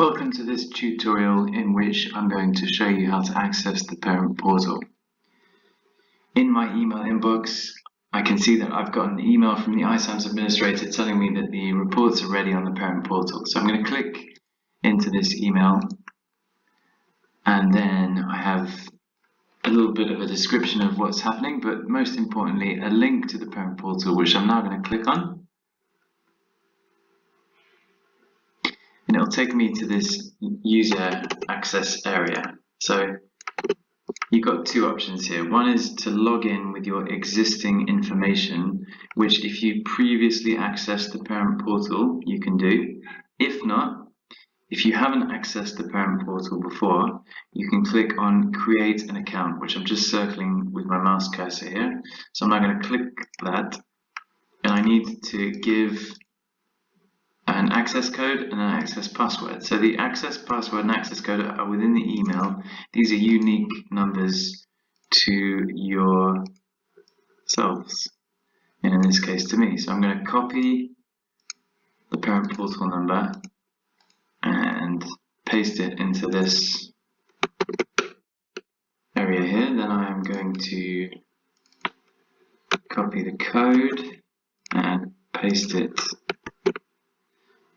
Welcome to this tutorial in which I'm going to show you how to access the parent portal. In my email inbox, I can see that I've got an email from the ISAMS administrator telling me that the reports are ready on the parent portal. So I'm going to click into this email, and then I have a little bit of a description of what's happening, but most importantly a link to the parent portal, which I'm now going to click on. And it'll take me to this user access area. So you've got two options here. One is to log in with your existing information, which if you previously accessed the parent portal, you can do. If not, if you haven't accessed the parent portal before, you can click on create an account, which I'm just circling with my mouse cursor here. So I'm now going to click that, and I need to give an access code and an access password. So the access password and access code are within the email. These are unique numbers to yourselves, and in this case to me. So I'm going to copy the parent portal number and paste it into this area here. Then I am going to copy the code and paste it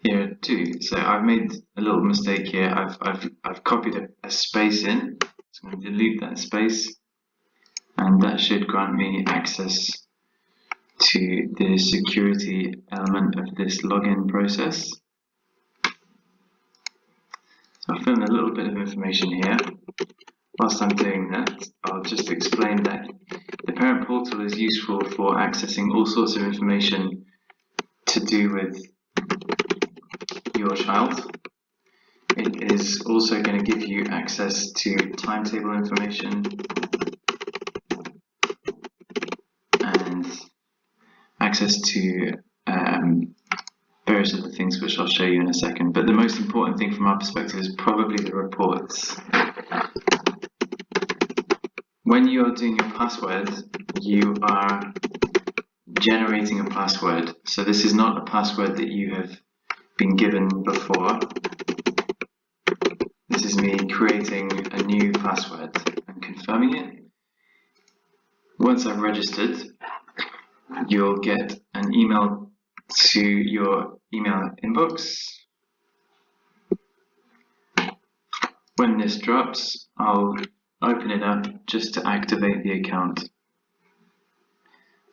here too. So I've made a little mistake here. I've copied a space in, so I'm going to delete that space, and that should grant me access to the security element of this login process. So I've filled in a little bit of information here. Whilst I'm doing that, I'll just explain that the parent portal is useful for accessing all sorts of information to do with your child. It is also going to give you access to timetable information and access to various other things which I'll show you in a second. But the most important thing from our perspective is probably the reports. When you are doing your password, you are generating a password. So this is not a password that you have been given before. This is me creating a new password and confirming it. Once I've registered, you'll get an email to your email inbox. When this drops, I'll open it up just to activate the account.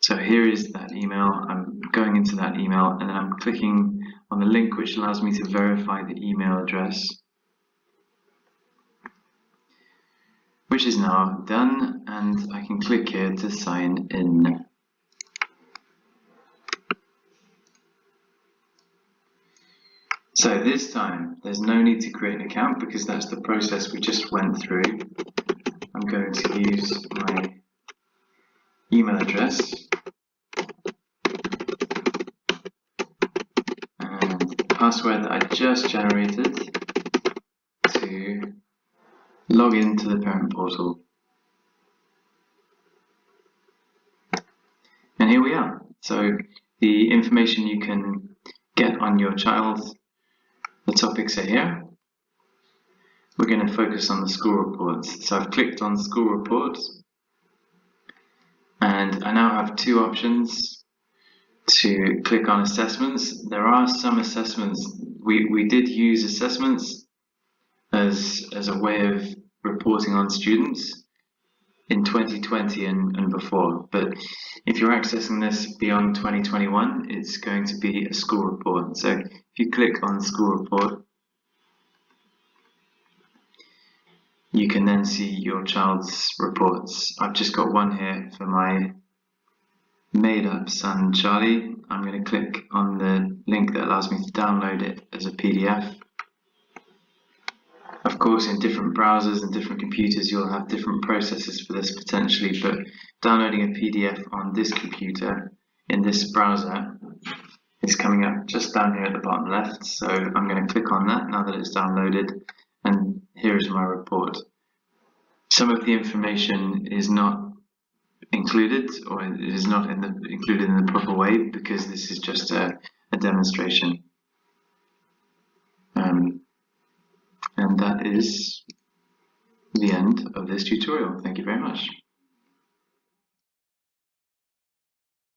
So here is that email. I'm going into that email, and then I'm clicking on the link which allows me to verify the email address, which is now done, and I can click here to sign in. So this time there's no need to create an account because that's the process we just went through. I'm going to use my email address password that I just generated to log into the parent portal. And here we are. So the information you can get on your child, the topics are here. We're going to focus on the school reports. So I've clicked on school reports, and I now have two options to click on assessments. There are some assessments. We did use assessments as a way of reporting on students in 2020 and before, but if you're accessing this beyond 2021, it's going to be a school report. So if you click on school report, you can then see your child's reports. I've just got one here for my made-up son Charlie. I'm going to click on the link that allows me to download it as a PDF. Of course, in different browsers and different computers you'll have different processes for this potentially, but downloading a PDF on this computer in this browser is coming up just down here at the bottom left. So I'm going to click on that now that it's downloaded, and here is my report. Some of the information is not included, or it is not included in the proper way because this is just a demonstration. And that is the end of this tutorial. Thank you very much.